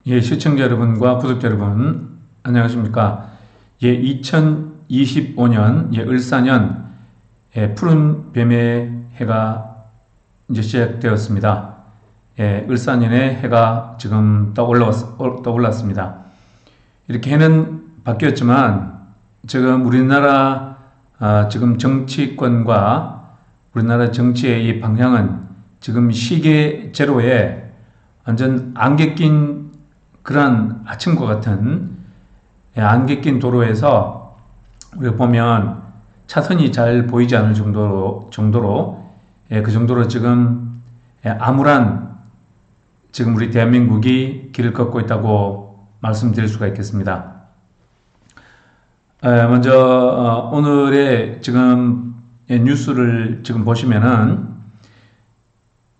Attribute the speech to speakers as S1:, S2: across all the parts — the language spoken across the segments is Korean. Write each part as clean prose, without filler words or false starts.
S1: 예, 시청자 여러분과 구독자 여러분, 안녕하십니까. 예, 2025년, 을사년, 푸른 뱀의 해가 이제 시작되었습니다. 예, 을사년의 해가 지금 떠올랐습니다. 이렇게 해는 바뀌었지만, 지금 우리나라, 지금 정치권과 우리나라 정치의 이 방향은 지금 시계 제로에 완전 안개 낀 그런 아침과 같은 안개 낀 도로에서 우리가 보면 차선이 잘 보이지 않을 정도로 그 정도로 지금 암울한 지금 우리 대한민국이 길을 걷고 있다고 말씀드릴 수가 있겠습니다. 먼저 오늘의 지금 뉴스를 지금 보시면은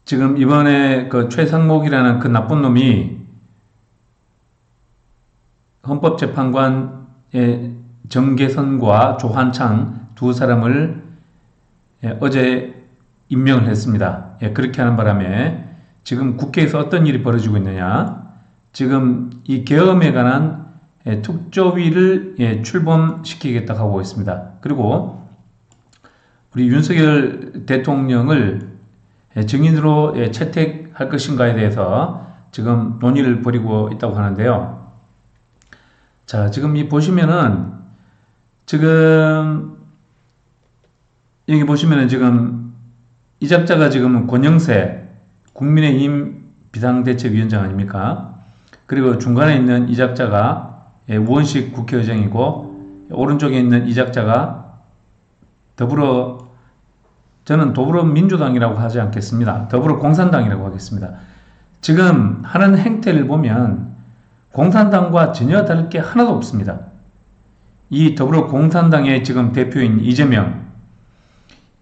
S1: 지금 이번에 그 최상목이라는 그 나쁜 놈이 헌법재판관의 정계선과 조한창 두 사람을 어제 임명을 했습니다. 그렇게 하는 바람에 지금 국회에서 어떤 일이 벌어지고 있느냐, 지금 이 계엄에 관한 특조위를 출범시키겠다고 하고 있습니다. 그리고 우리 윤석열 대통령을 증인으로 채택할 것인가에 대해서 지금 논의를 벌이고 있다고 하는데요. 자, 지금 이 보시면은, 지금, 여기 보시면은 지금, 이 작자가 지금 권영세 국민의힘 비상대책위원장 아닙니까? 그리고 중간에 있는 이 작자가 우원식 국회의장이고, 오른쪽에 있는 이 작자가 저는 더불어민주당이라고 하지 않겠습니다. 더불어공산당이라고 하겠습니다. 지금 하는 행태를 보면, 공산당과 전혀 다를 게 하나도 없습니다. 이 더불어공산당의 지금 대표인 이재명,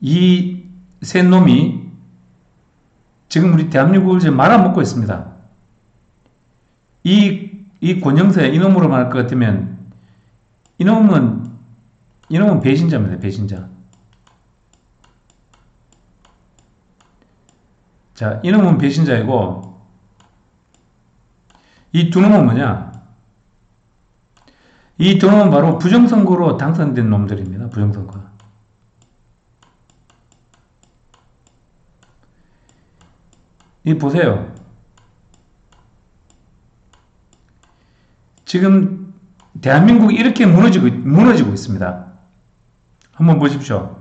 S1: 이 세 놈이 지금 우리 대한민국을 지금 말아먹고 있습니다. 이 권영세, 이놈으로 말할 것 같으면, 이놈은 배신자입니다, 배신자. 자, 이놈은 배신자이고, 이 두 놈은 뭐냐? 이 두 놈은 바로 부정선거로 당선된 놈들입니다. 부정선거. 이 보세요. 지금 대한민국이 이렇게 무너지고 있습니다. 한번 보십시오.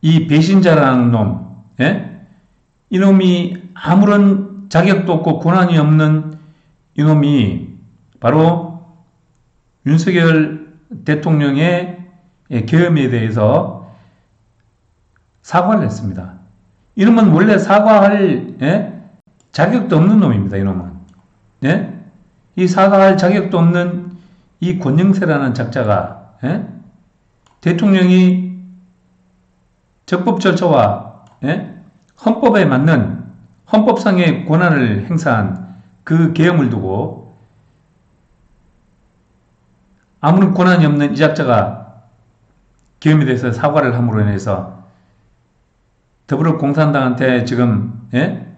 S1: 이 배신자라는 놈, 이놈이 아무런 자격도 없고 권한이 없는 이놈이 바로 윤석열 대통령의 계엄에 대해서 사과를 했습니다. 이놈은 원래 사과할 자격도 없는 놈입니다. 이놈은. 이 사과할 자격도 없는 이 권영세라는 작자가 대통령이 적법 절차와 헌법에 맞는 헌법상의 권한을 행사한 그 계엄을 두고 아무런 권한이 없는 이 작자가 계엄에 대해서 사과를 함으로 인해서 더불어공산당한테 지금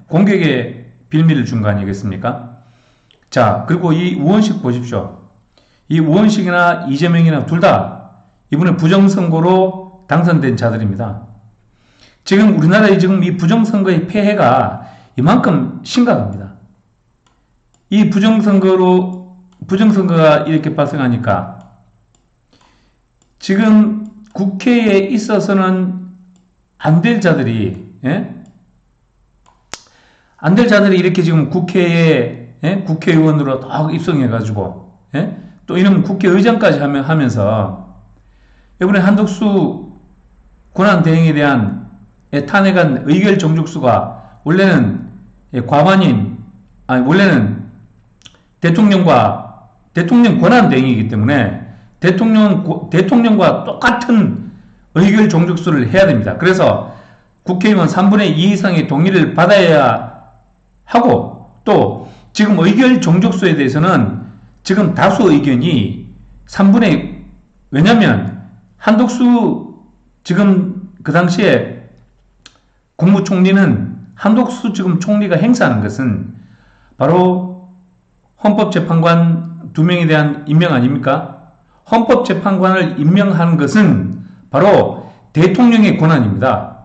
S1: 공격의 빌미를 준 거 아니겠습니까? 자, 그리고 이 우원식 보십시오. 이 우원식이나 이재명이나 둘 다 이번에 부정선거로 당선된 자들입니다. 지금 우리나라의 지금 이 부정선거의 폐해가 이만큼 심각합니다. 이 부정선거가 이렇게 발생하니까 지금 국회에 있어서는 안 될 자들이, 안 될 자들이 이렇게 지금 국회에, 국회의원으로 딱 입성해가지고, 또 이런 국회의장까지 하면서 이번에 한덕수 권한대행에 대한 탄핵안 의결 정족수가 원래는 원래는 대통령 권한 대행이기 때문에 대통령과 똑같은 의결 종족수를 해야 됩니다. 그래서 국회의원 3분의 2 이상의 동의를 받아야 하고, 또 지금 의결 종족수에 대해서는 지금 다수 의견이 왜냐면 한덕수 지금 그 당시에 국무총리는 한덕수 지금 총리가 행사하는 것은 바로 헌법재판관 2명에 대한 임명 아닙니까? 헌법재판관을 임명하는 것은 바로 대통령의 권한입니다.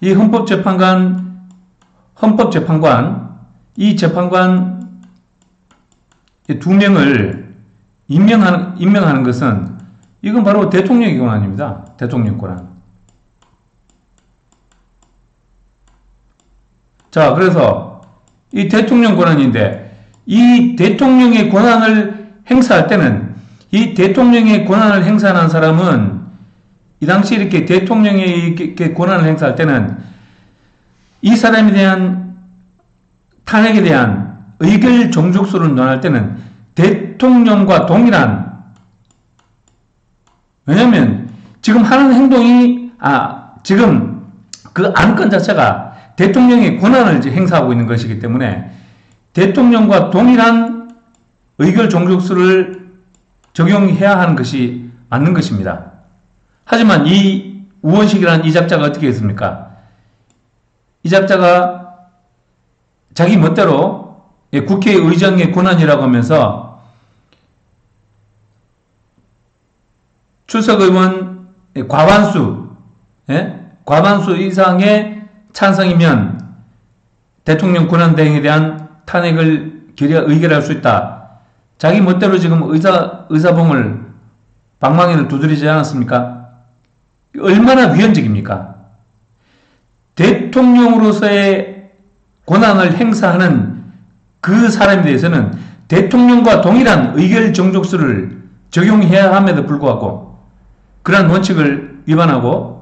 S1: 이 헌법재판관, 이 재판관 2명을 임명하는 것은 이건 바로 대통령의 권한입니다. 대통령 권한. 자, 그래서 이 대통령 권한인데 이 대통령의 권한을 행사할 때는 이 대통령의 권한을 행사하는 사람은 이 당시 이렇게 대통령의 이렇게 권한을 행사할 때는 이 사람에 대한 탄핵에 대한 의결 종족수를 논할 때는 대통령과 동일한, 왜냐면 지금 하는 행동이 지금 그 안건 자체가 대통령의 권한을 이제 행사하고 있는 것이기 때문에 대통령과 동일한 의결 종족수를 적용해야 하는 것이 맞는 것입니다. 하지만 이 우원식이라는 이 작자가 어떻게 했습니까? 이 작자가 자기 멋대로 국회의장의 권한이라고 하면서 출석의원 과반수 이상의 찬성이면 대통령 권한대행에 대한 탄핵을 의결할 수 있다. 자기 멋대로 지금 의사봉을 방망이를 두드리지 않았습니까? 얼마나 위헌적입니까? 대통령으로서의 권한을 행사하는 그 사람에 대해서는 대통령과 동일한 의결 정족수를 적용해야 함에도 불구하고 그러한 원칙을 위반하고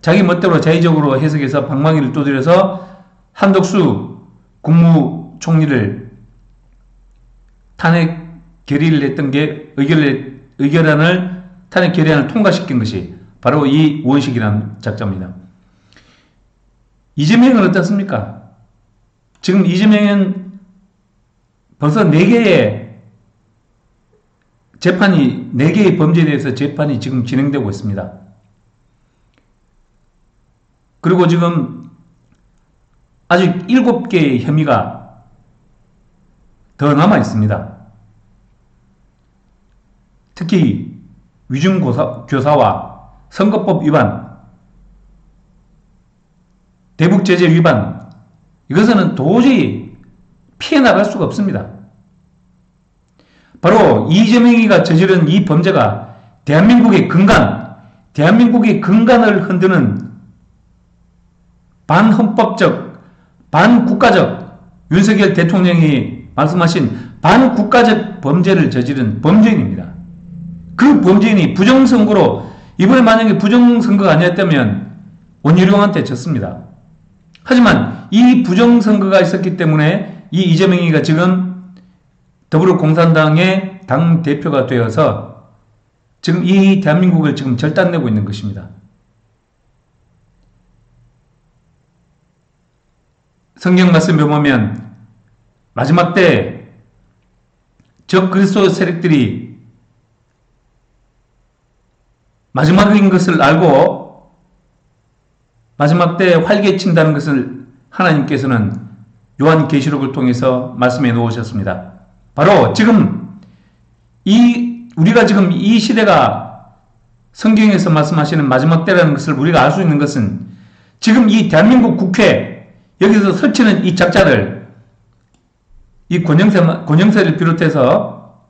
S1: 자기 멋대로 자의적으로 해석해서 방망이를 두드려서 한덕수 국무총리를 탄핵 결의를 했던 게 의결안을 탄핵 결의안을 통과시킨 것이 바로 이 우원식이라는 작자입니다. 이재명은 어떻습니까? 지금 이재명은 벌써 4개의 재판이, 4개의 범죄에 대해서 재판이 지금 진행되고 있습니다. 그리고 지금 아직 7개의 혐의가 더 남아 있습니다. 특히 위중교사와 선거법 위반, 대북제재 위반, 이것은 도저히 피해 나갈 수가 없습니다. 바로 이재명이가 저지른 이 범죄가 대한민국의 근간을 흔드는 반헌법적, 반국가적, 윤석열 대통령이 말씀하신 반국가적 범죄를 저지른 범죄인입니다. 그 범죄인이 부정선거로, 이번에 만약에 부정선거가 아니었다면 원희룡한테 졌습니다. 하지만 이 부정선거가 있었기 때문에 이 이재명이가 지금 더불어공산당의 당대표가 되어서 지금 이 대한민국을 지금 절단내고 있는 것입니다. 성경 말씀에 보면 마지막 때 적 그리스도 세력들이 마지막인 것을 알고 마지막 때 활개친다는 것을 하나님께서는 요한계시록을 통해서 말씀해 놓으셨습니다. 바로 지금 우리가 지금 이 시대가 성경에서 말씀하시는 마지막 때라는 것을 우리가 알 수 있는 것은 지금 이 대한민국 국회 여기서 설치는 이 작자들, 이 권영세를 비롯해서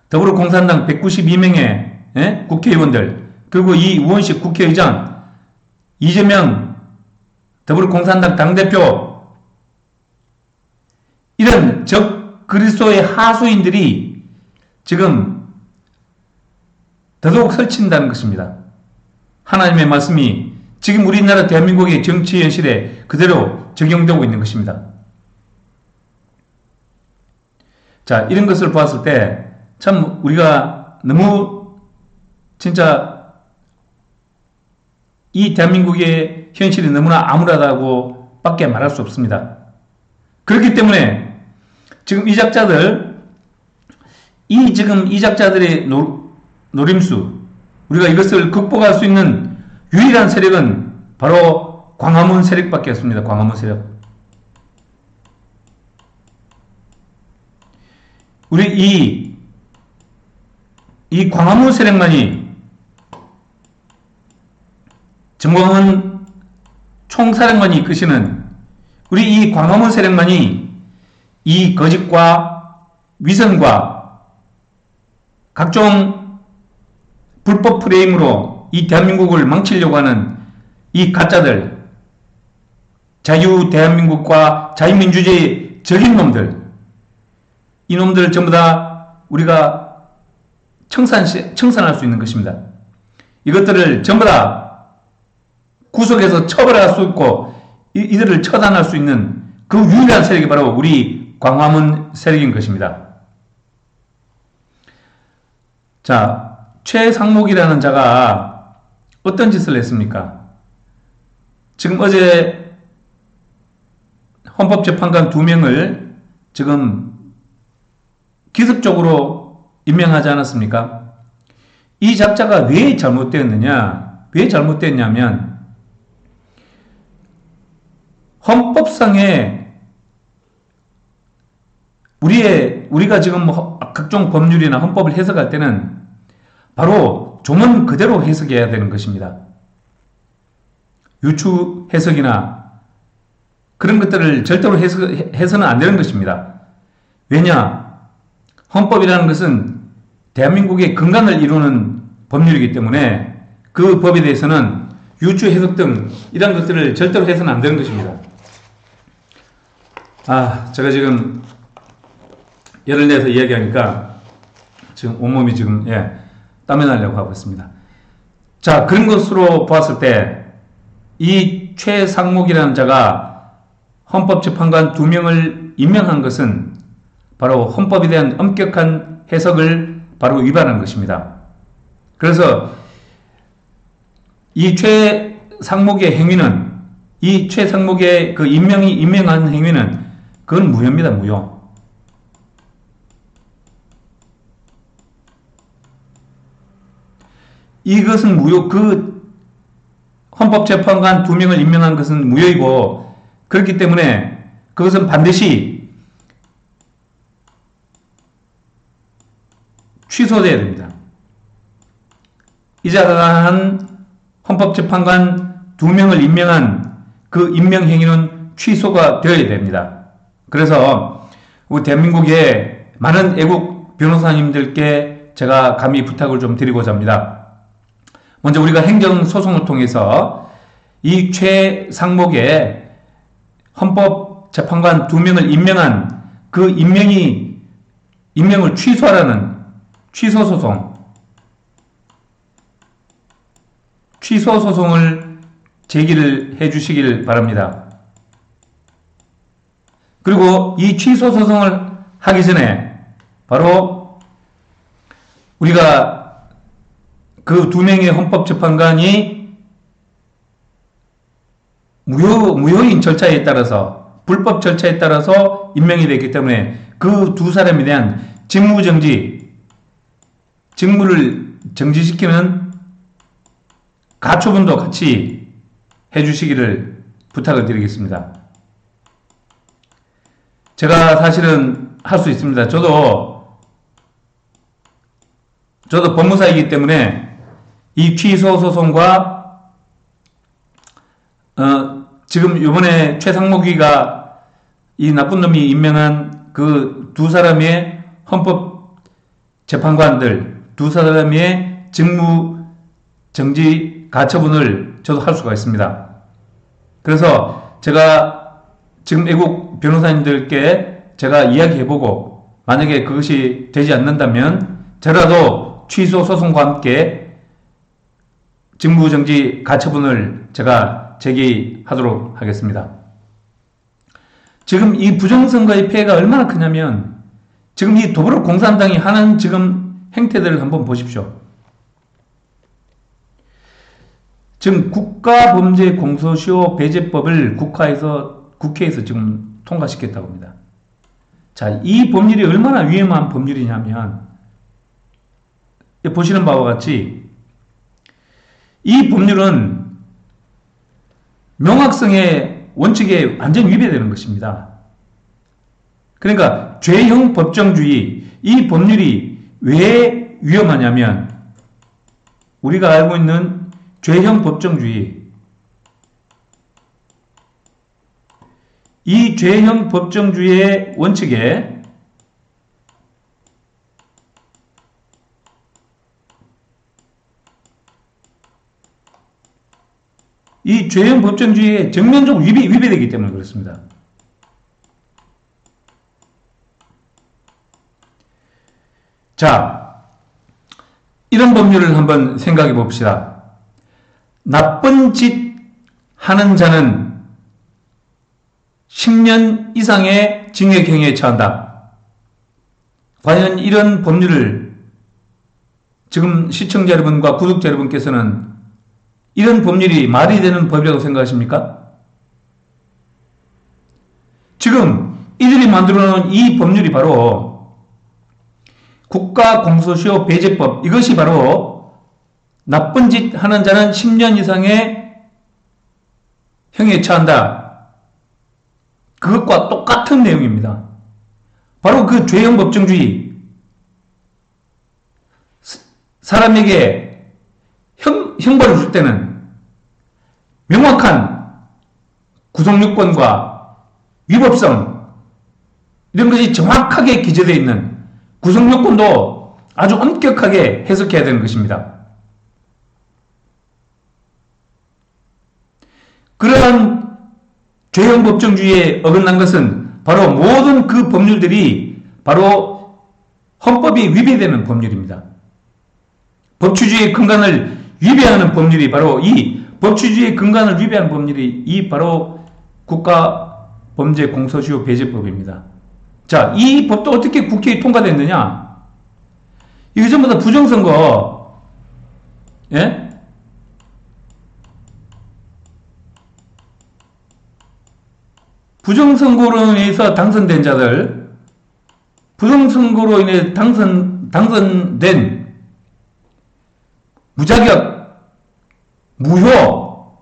S1: 더불어공산당 192명의 국회의원들, 그리고 이 우원식 국회의장, 이재명 더불어공산당 당대표, 이런 적 그리스도의 하수인들이 지금 더더욱 설친다는 것입니다. 하나님의 말씀이 지금 우리나라 대한민국의 정치 현실에 그대로 적용되고 있는 것입니다. 자, 이런 것을 보았을 때 참 우리가 너무 진짜 이 대한민국의 현실이 너무나 암울하다고 밖에 말할 수 없습니다. 그렇기 때문에 지금 이 작자들의 노림수, 우리가 이것을 극복할 수 있는 유일한 세력은 바로 광화문 세력밖에 없습니다. 광화문 세력. 우리 이 광화문 세력만이 정광훈 총사령관이 이끄시는 우리 이 광화문 세력만이 이 거짓과 위선과 각종 불법 프레임으로 이 대한민국을 망치려고 하는 이 가짜들, 자유 대한민국과 자유민주주의 적인 놈들, 이 놈들 전부 다 우리가 청산할 수 있는 것입니다. 이것들을 전부 다 구속해서 처벌할 수 있고 이들을 처단할 수 있는 그 유일한 세력이 바로 우리 광화문 세력인 것입니다. 자, 최상목이라는 자가 어떤 짓을 했습니까? 지금 어제 헌법재판관 2명을 지금 기습적으로 임명하지 않았습니까? 이 작자가 왜 잘못되었느냐? 왜 잘못됐냐면 헌법상에 우리가 지금 각종 법률이나 헌법을 해석할 때는 바로 조문 그대로 해석해야 되는 것입니다. 유추 해석이나 그런 것들을 절대로 해서는 안 되는 것입니다. 왜냐? 헌법이라는 것은 대한민국의 근간을 이루는 법률이기 때문에 그 법에 대해서는 유추 해석 등 이런 것들을 절대로 해서는 안 되는 것입니다. 제가 지금 열을 내서 이야기하니까 지금 온몸이 지금 땀이 나려고 하고 있습니다. 자, 그런 것으로 보았을 때 이 최상목이라는 자가 헌법재판관 2명을 임명한 것은 바로 헌법에 대한 엄격한 해석을 바로 위반한 것입니다. 그래서 이 최상목의 행위는, 이 최상목의 그 임명한 행위는 그건 무효입니다. 무효. 이것은 무효. 그 헌법재판관 2명을 임명한 것은 무효이고, 그렇기 때문에 그것은 반드시 취소되어야 됩니다. 이자간 헌법재판관 2명을 임명한 그 임명행위는 취소가 되어야 됩니다. 그래서 우리 대한민국의 많은 애국 변호사님들께 제가 감히 부탁을 좀 드리고자 합니다. 먼저 우리가 행정소송을 통해서 이 최상목의 헌법재판관 2명을 임명한 그 임명을 취소하라는 취소소송을 제기를 해 주시길 바랍니다. 그리고 이 취소소송을 하기 전에 바로 우리가 그 2명의 헌법재판관이 무효인 절차에 따라서, 불법 절차에 따라서 임명이 됐기 때문에 그 두 사람에 대한 직무를 정지시키는 가처분도 같이 해주시기를 부탁을 드리겠습니다. 제가 사실은 할 수 있습니다. 저도 법무사이기 때문에 이 취소 소송과 지금 이번에 최상목이가 이 나쁜 놈이 임명한 그 두 사람의 헌법 재판관들 두 사람의 직무 정지 가처분을 저도 할 수가 있습니다. 그래서 제가 지금 애국 변호사님들께 제가 이야기해보고 만약에 그것이 되지 않는다면 저라도 취소 소송과 함께 직무정지 가처분을 제가 제기하도록 하겠습니다. 지금 이 부정선거의 폐해가 얼마나 크냐면 지금 이 더불어공산당이 하는 지금 행태들을 한번 보십시오. 지금 국가범죄공소시효 배제법을 국회에서 지금 통과시켰다고 합니다. 자, 이 법률이 얼마나 위험한 법률이냐면 보시는 바와 같이 이 법률은 명확성의 원칙에 완전 위배되는 것입니다. 그러니까 죄형 법정주의, 이 법률이 왜 위험하냐면 우리가 알고 있는 죄형 법정주의, 이 죄형 법정주의의 원칙에 이 죄형 법정주의에 정면적으로 위배되기 때문에 그렇습니다. 자, 이런 법률을 한번 생각해 봅시다. 나쁜 짓 하는 자는 10년 이상의 징역형에 처한다. 과연 이런 법률을 지금 시청자 여러분과 구독자 여러분께서는 이런 법률이 말이 되는 법이라고 생각하십니까? 지금 이들이 만들어 놓은 이 법률이 바로 국가공소시효 배제법, 이것이 바로 나쁜 짓 하는 자는 10년 이상의 형에 처한다. 그것과 똑같은 내용입니다. 바로 그 죄형 법정주의, 사람에게 형벌을 줄 때는 명확한 구속요건과 위법성, 이런 것이 정확하게 기재되어 있는 구속요건도 아주 엄격하게 해석해야 되는 것입니다. 그러한 죄형 법정주의에 어긋난 것은 바로 모든 그 법률들이 바로 헌법이 위배되는 법률입니다. 법치주의의 근간을 위배하는 법률이 바로 이 법치주의의 근간을 위배하는 법률이 이 바로 국가범죄공소시효 배제법입니다. 자, 이 법도 어떻게 국회에 통과됐느냐? 이거 전부 다 부정선거, 예? 부정선거로 인해서 당선된 자들, 부정선거로 인해 당선된 무자격, 무효,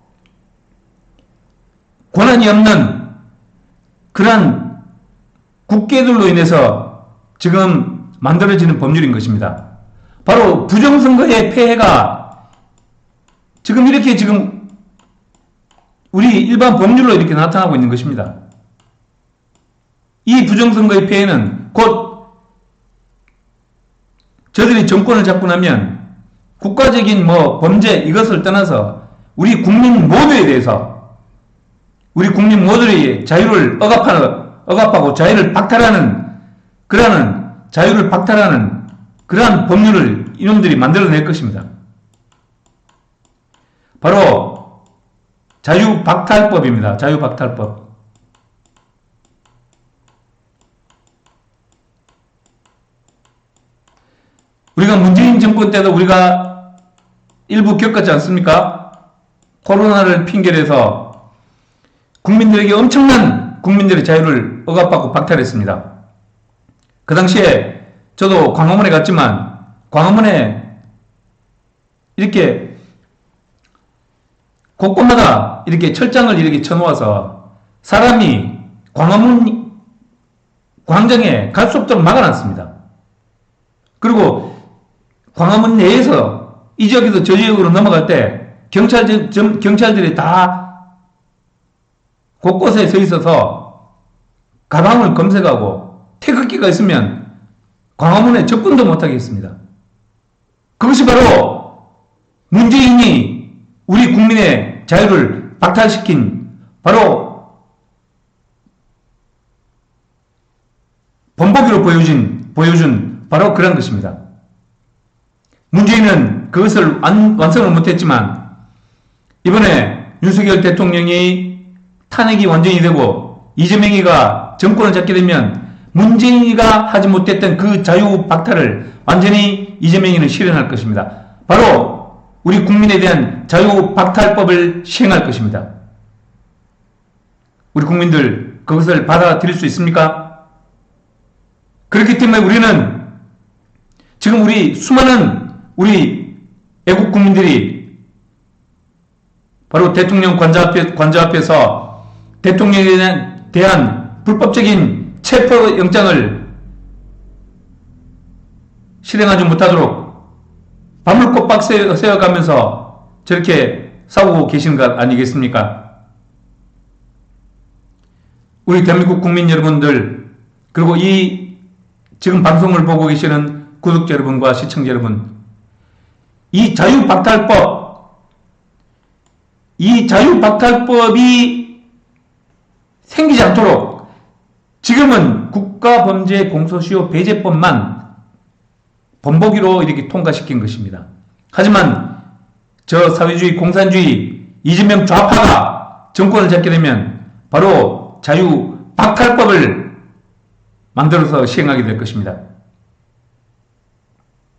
S1: 권한이 없는 그러한 국회들로 인해서 지금 만들어지는 법률인 것입니다. 바로 부정선거의 폐해가 지금 이렇게 지금 우리 일반 법률로 이렇게 나타나고 있는 것입니다. 이 부정선거의 폐해는 곧 저들이 정권을 잡고 나면 국가적인 범죄 이것을 떠나서 우리 국민 모두에 대해서 우리 국민 모두의 자유를 억압하고 자유를 박탈하는 자유를 박탈하는 그러한 법률을 이놈들이 만들어낼 것입니다. 바로 자유박탈법입니다. 자유박탈법. 우리가 문재인 정권 때도 우리가 일부 겪었지 않습니까? 코로나를 핑계로 해서 국민들에게 엄청난 국민들의 자유를 억압하고 박탈했습니다. 그 당시에 저도 광화문에 갔지만 광화문에 이렇게 곳곳마다 이렇게 철장을 이렇게 쳐놓아서 사람이 광화문 광장에 갈 수 없도록 막아놨습니다. 그리고 광화문 내에서 이 지역에서 저 지역으로 넘어갈 때 경찰들이 다 곳곳에 서 있어서 가방을 검색하고 태극기가 있으면 광화문에 접근도 못하게 했습니다. 그것이 바로 문재인이 우리 국민의 자유를 박탈시킨 바로 본보기로 보여준 바로 그런 것입니다. 문재인은 그것을 완성을 못했지만 이번에 윤석열 대통령이 탄핵이 완전히 되고 이재명이가 정권을 잡게 되면 문재인이가 하지 못했던 그 자유 박탈을 완전히 이재명이는 실현할 것입니다. 바로 우리 국민에 대한 자유 박탈법을 시행할 것입니다. 우리 국민들 그것을 받아들일 수 있습니까? 그렇기 때문에 우리는 지금 우리 수많은 우리 애국 국민들이 바로 대통령 관저 앞에서 대통령에 대한 불법적인 체포영장을 실행하지 못하도록 밤을 꼬박 세워가면서 저렇게 싸우고 계시는 것 아니겠습니까? 우리 대한민국 국민 여러분들, 그리고 이 지금 방송을 보고 계시는 구독자 여러분과 시청자 여러분, 이 자유박탈법이 생기지 않도록 지금은 국가범죄공소시효 배제법만 본보기로 이렇게 통과시킨 것입니다. 하지만 저 사회주의 공산주의 이재명 좌파가 정권을 잡게 되면 바로 자유박탈법을 만들어서 시행하게 될 것입니다.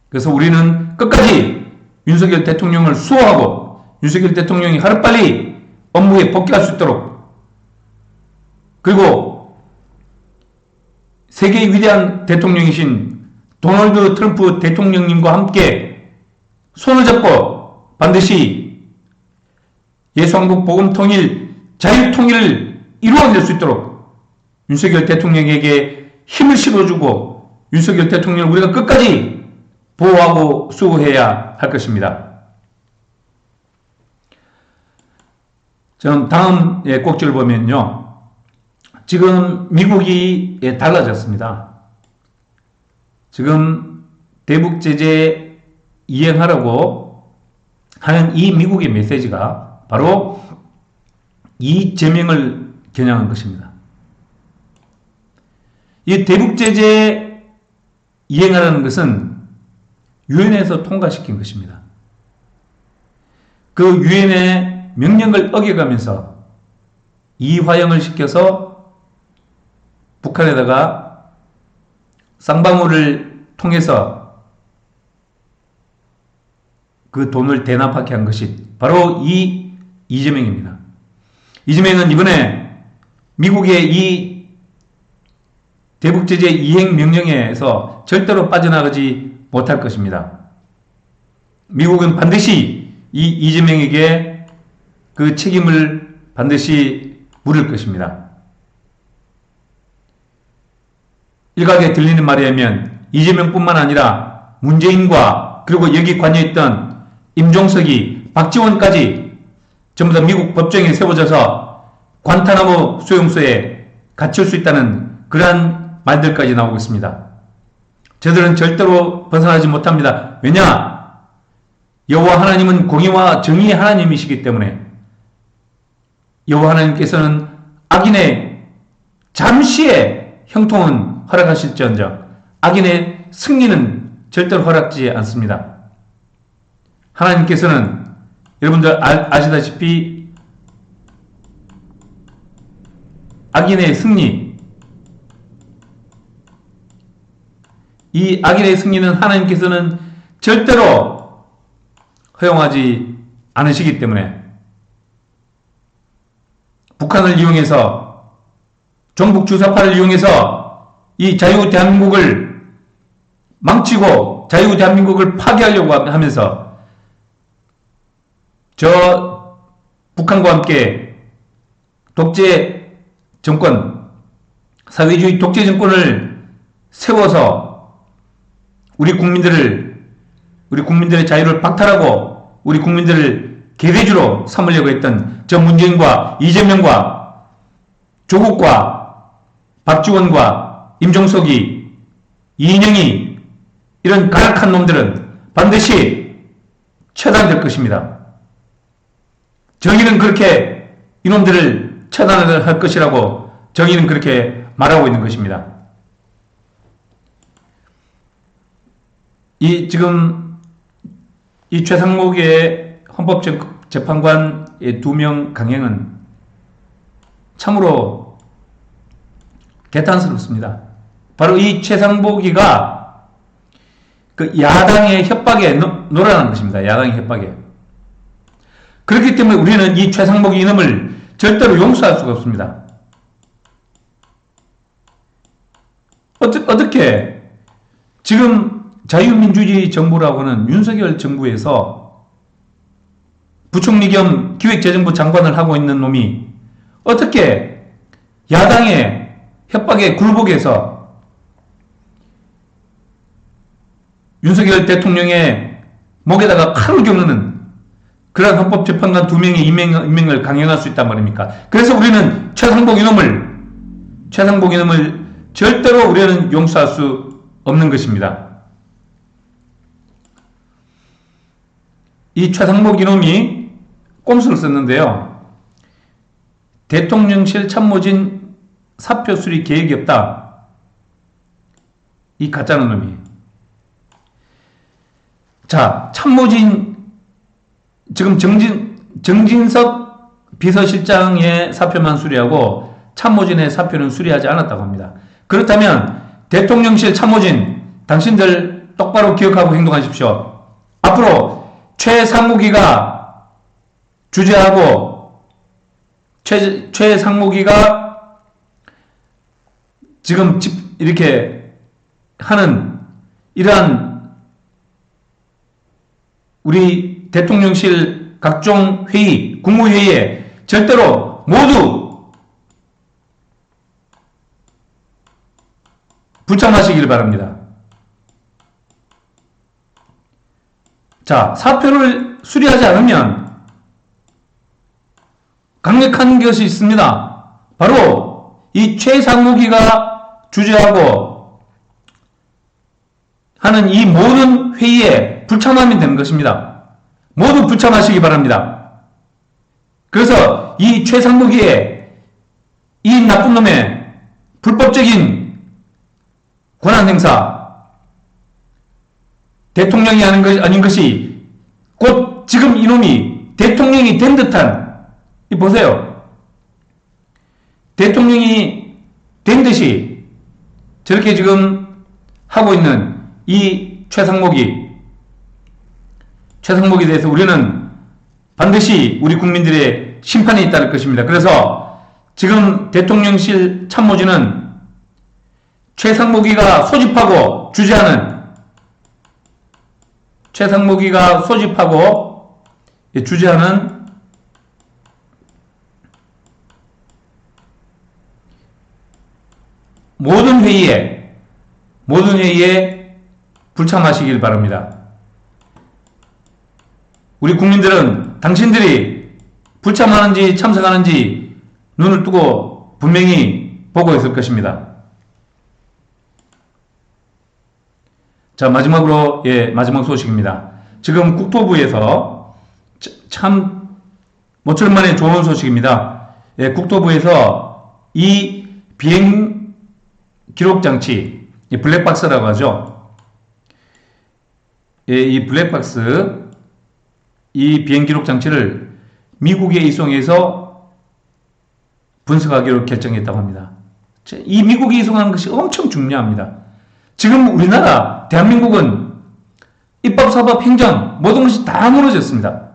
S1: 그래서 우리는 끝까지 윤석열 대통령을 수호하고 윤석열 대통령이 하루빨리 업무에 복귀할 수 있도록, 그리고 세계의 위대한 대통령이신 도널드 트럼프 대통령님과 함께 손을 잡고 반드시 예수왕국 복음통일 자유통일을 이루어낼 수 있도록 윤석열 대통령에게 힘을 실어주고 윤석열 대통령을 우리가 끝까지 보호하고 수호해야 할 것입니다. 저는 다음 꼭지를 보면요, 지금 미국이 달라졌습니다. 지금 대북 제재 이행하라고 하는 이 미국의 메시지가 바로 이재명을 겨냥한 것입니다. 이 대북 제재 이행하라는 것은 유엔에서 통과시킨 것입니다. 그 유엔의 명령을 어겨가면서 이화영을 시켜서 북한에다가 쌍방울을 통해서 그 돈을 대납하게 한 것이 바로 이 이재명입니다. 이재명은 이번에 미국의 이 대북제재 이행 명령에서 절대로 빠져나가지 못할 것입니다. 미국은 반드시 이 이재명에게 그 책임을 반드시 물을 것입니다. 일각에 들리는 말에 의하면 이재명뿐만 아니라 문재인과 그리고 여기 관여했던 임종석이, 박지원까지 전부 다 미국 법정에 세워져서 관타나모 수용소에 갇힐 수 있다는 그러한 말들까지 나오고 있습니다. 저들은 절대로 벗어나지 못합니다. 왜냐? 여호와 하나님은 공의와 정의의 하나님이시기 때문에 여호와 하나님께서는 악인의 잠시의 형통은 허락하실지언정 악인의 승리는 절대로 허락지 않습니다. 하나님께서는 여러분들 아시다시피 악인의 승리, 이 악인의 승리는 하나님께서는 절대로 허용하지 않으시기 때문에 북한을 이용해서, 종북 주사파를 이용해서 이 자유 대한민국을 망치고 자유 대한민국을 파괴하려고 하면서 저 북한과 함께 독재 정권, 사회주의 독재 정권을 세워서 우리 국민들의 자유를 박탈하고 우리 국민들을 개돼지로 삼으려고 했던 저 문재인과 이재명과 조국과 박지원과 임종석이, 이인영이, 이런 가락한 놈들은 반드시 처단될 것입니다. 정의는 그렇게 이놈들을 처단할 것이라고 정의는 그렇게 말하고 있는 것입니다. 지금 이 최상목의 헌법재판관 2명 강행은 참으로 개탄스럽습니다. 바로 이 최상복이가 그 야당의 협박에 놀아난 것입니다. 야당의 협박에. 그렇기 때문에 우리는 이 최상복 이놈을 절대로 용서할 수가 없습니다. 어떻게 지금 자유민주주의 정부라고는 윤석열 정부에서 부총리 겸 기획재정부 장관을 하고 있는 놈이 어떻게 야당의 협박에 굴복해서 윤석열 대통령의 목에다가 칼을 겨누는 그런 헌법재판관 2명의 임명을 강행할 수 있단 말입니까? 그래서 우리는 최상복 이놈을 절대로 우리는 용서할 수 없는 것입니다. 이 최상복 이놈이 꼼수를 썼는데요. 대통령실 참모진 사표 수리 계획이 없다. 이 가짜는 놈이. 자, 참모진 지금 정진석 비서실장의 사표만 수리하고 참모진의 사표는 수리하지 않았다고 합니다. 그렇다면 대통령실 참모진 당신들 똑바로 기억하고 행동하십시오. 앞으로 최상무기가 주재하고 최상무기가 지금 이렇게 하는 이러한 우리 대통령실 각종 회의, 국무회의에 절대로 모두 불참하시길 바랍니다. 자, 사표를 수리하지 않으면 강력한 것이 있습니다. 바로 이 최상무기가 주재하고 하는 이 모든 회의에 불참하면 되는 것입니다. 모두 불참하시기 바랍니다. 그래서 이 최상무기의 이 나쁜 놈의 불법적인 권한 행사, 대통령이 하는 것이 아닌 것이 곧 지금 이놈이 대통령이 된 듯한, 이 보세요. 대통령이 된 듯이 저렇게 지금 하고 있는 이 최상목에 대해서 우리는 반드시 우리 국민들의 심판이 있다는 것입니다. 그래서 지금 대통령실 참모진은 최상목이가 소집하고 주재하는 모든 회의에 불참하시길 바랍니다. 우리 국민들은 당신들이 불참하는지 참석하는지 눈을 뜨고 분명히 보고 있을 것입니다. 자, 마지막으로, 마지막 소식입니다. 지금 국토부에서 참 모처럼 만에 좋은 소식입니다. 국토부에서 이 비행 기록 장치, 이 블랙박스라고 하죠. 이 블랙박스, 이 비행 기록 장치를 미국에 이송해서 분석하기로 결정했다고 합니다. 이 미국에 이송하는 것이 엄청 중요합니다. 지금 우리나라, 대한민국은 입법, 사법, 행정 모든 것이 다 무너졌습니다.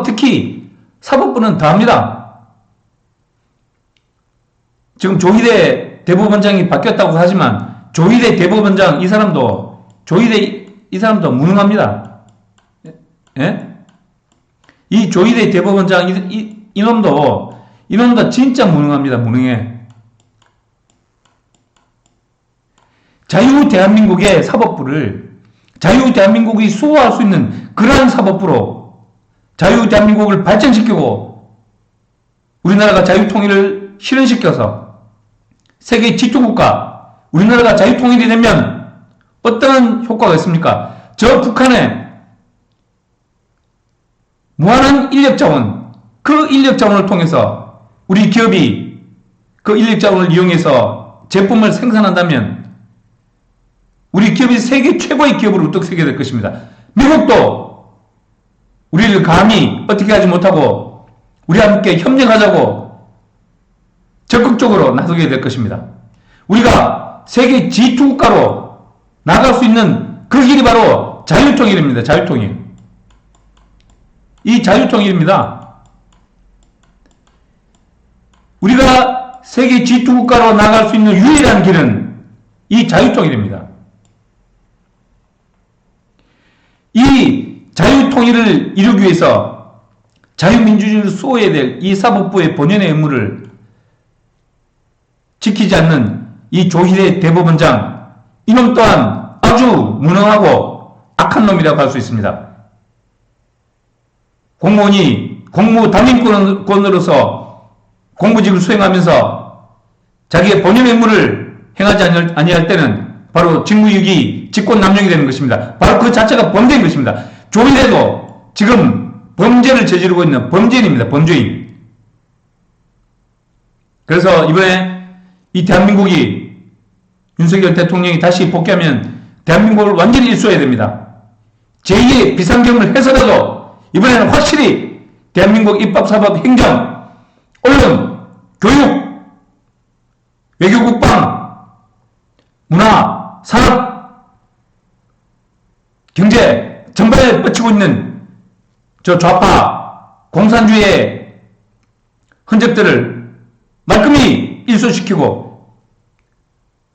S1: 특히 사법부는 더 합니다. 지금 조희대 대법원장이 바뀌었다고 하지만 조희대 대법원장 이 사람도 무능합니다. 예? 이 조희대 대법원장 이놈도 진짜 무능합니다. 무능해. 대한민국의 사법부를 대한민국이 수호할 수 있는 그러한 사법부로 대한민국을 발전시키고 우리나라가 자유통일을 실현시켜서 세계 지도국가 우리나라가 자유통일이 되면 어떤 효과가 있습니까? 저 북한에 무한한 인력자원, 그 인력자원을 통해서 우리 기업이 그 인력자원을 이용해서 제품을 생산한다면 우리 기업이 세계 최고의 기업으로 우뚝 서게 될 것입니다. 미국도 우리를 감히 어떻게 하지 못하고 우리와 함께 협력하자고 적극적으로 나서게 될 것입니다. 우리가 세계 G2 국가로 나갈 수 있는 그 길이 바로 자유통일입니다. 자유통일. 이 자유통일입니다. 우리가 세계 G2 국가로 나갈 수 있는 유일한 길은 이 자유통일입니다. 이 자유통일을 이루기 위해서 자유민주주의를 수호해야 될 이 사법부의 본연의 의무를 지키지 않는 이 조희대 대법원장, 이놈 또한 아주 무능하고 악한 놈이라고 할 수 있습니다. 공무원이 공무 담임권으로서 공무직을 수행하면서 자기의 본연의 임무를 행하지 아니할 때는 바로 직무유기, 직권남용이 되는 것입니다. 바로 그 자체가 범죄인 것입니다. 조인해도 지금 범죄를 저지르고 있는 범죄인입니다. 범죄인. 그래서 이번에 이 대한민국이 윤석열 대통령이 다시 복귀하면 대한민국을 완전히 일소해야 됩니다. 제2의 비상경을 해서라도 이번에는 확실히 대한민국 입법, 사법, 행정, 언론, 교육, 외교, 국방, 문화, 산업, 경제 전반에 뻗치고 있는 저 좌파 공산주의의 흔적들을 말끔히 일소시키고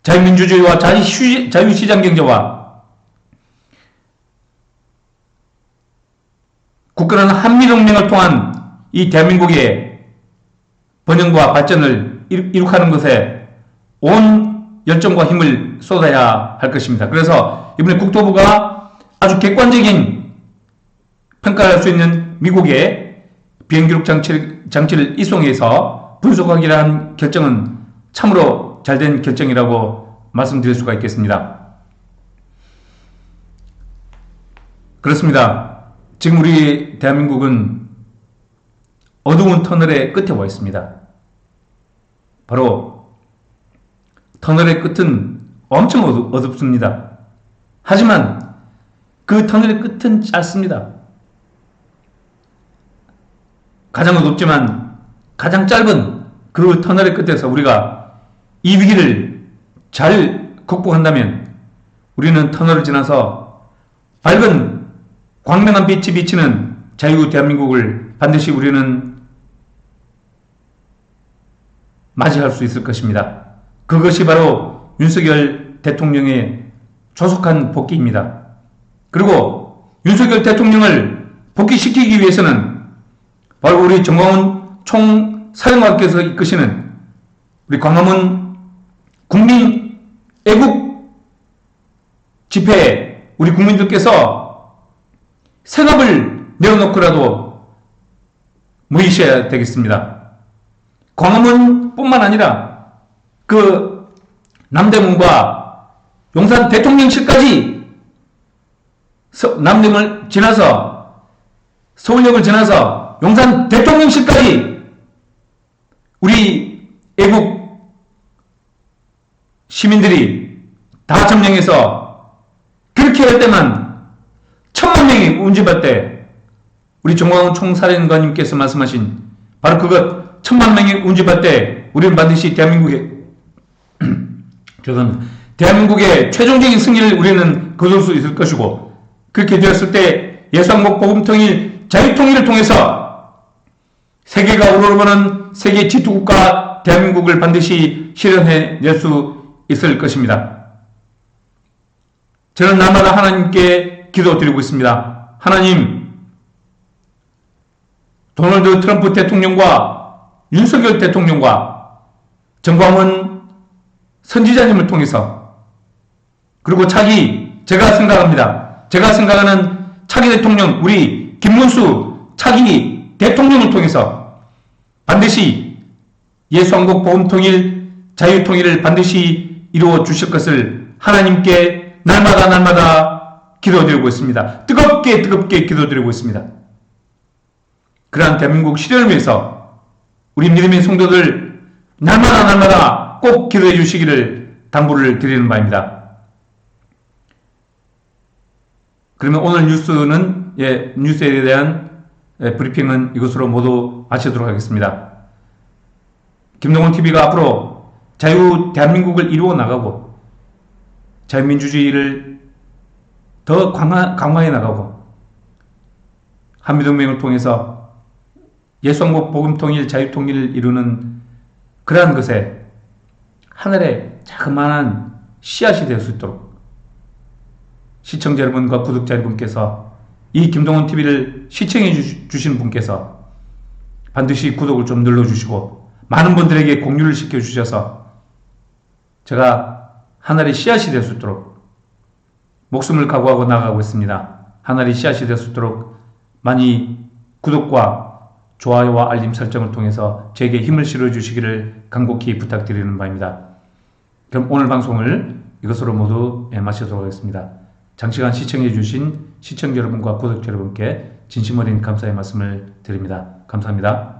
S1: 자유민주주의와 자유시장 경제와 굳건한 한미동맹을 통한 이 대한민국의 번영과 발전을 이룩하는 것에 온 열정과 힘을 쏟아야 할 것입니다. 그래서 이번에 국토부가 아주 객관적인 평가할 수 있는 미국의 비행기록 장치를 이송해서 분석하기로 한 결정은 참으로 잘된 결정이라고 말씀드릴 수가 있겠습니다. 그렇습니다. 지금 우리 대한민국은 어두운 터널의 끝에 와 있습니다. 바로 터널의 끝은 엄청 어둡습니다. 하지만 그 터널의 끝은 짧습니다. 가장 어둡지만 가장 짧은 그 터널의 끝에서 우리가 이 위기를 잘 극복한다면 우리는 터널을 지나서 밝은 광명한 빛이 비치는 자유 대한민국을 반드시 우리는 맞이할 수 있을 것입니다. 그것이 바로 윤석열 대통령의 조속한 복귀입니다. 그리고 윤석열 대통령을 복귀시키기 위해서는 바로 우리 정광훈 총사령관께서 이끄시는 우리 광화문 국민 애국 집회에 우리 국민들께서 생업을 내어놓고라도 모이셔야 되겠습니다. 광화문뿐만 아니라 그 남대문과 용산 대통령실까지 남대문을 지나서 서울역을 지나서 용산 대통령실까지 우리 애국 시민들이 다 점령해서 그렇게 할 때만 10,000명이 운집할 때 우리 정광훈 총사령관님께서 말씀하신 바로 그것 10,000명이 운집할 때 우리는 반드시 대한민국의 최종적인 승리를 우리는 거둘 수 있을 것이고 그렇게 되었을 때 예수왕국 복음통일 자유통일을 통해서 세계가 우러러보는 세계 지도국가 대한민국을 반드시 실현해낼 수 있을 것입니다. 저는 날마다 하나님께 기도드리고 있습니다. 하나님, 도널드 트럼프 대통령과 윤석열 대통령과 정광훈 선지자님을 통해서 그리고 제가 생각합니다. 제가 생각하는 차기 대통령 우리 김문수 차기 대통령을 통해서 반드시 예수왕국 복음통일 자유통일을 반드시 이루어 주실 것을 하나님께 날마다 기도드리고 있습니다. 뜨겁게 기도드리고 있습니다. 그러한 대한민국 실현을 위해서 우리 믿음의 성도들 날마다 꼭 기도해 주시기를 당부를 드리는 바입니다. 그러면 오늘 뉴스에 대한 브리핑은 이것으로 모두 마치도록 하겠습니다. 김동훈TV가 앞으로 대한민국을 이루어 나가고 자유민주주의를 더 강화해 나가고 한미동맹을 통해서 예수왕국 복음통일 자유통일을 이루는 그러한 것에 하늘의 자그마한 씨앗이 될 수 있도록 시청자 여러분과 구독자 여러분께서 이 김동훈TV를 시청해 주신 분께서 반드시 구독을 좀 눌러주시고 많은 분들에게 공유를 시켜주셔서 제가 하늘의 씨앗이 될 수 있도록 목숨을 각오하고 나아가고 있습니다. 하늘이 씨앗이 될 수 있도록 많이 구독과 좋아요와 알림 설정을 통해서 제게 힘을 실어주시기를 간곡히 부탁드리는 바입니다. 그럼 오늘 방송을 이것으로 모두 마치도록 하겠습니다. 장시간 시청해주신 시청자 여러분과 구독자 여러분께 진심 어린 감사의 말씀을 드립니다. 감사합니다.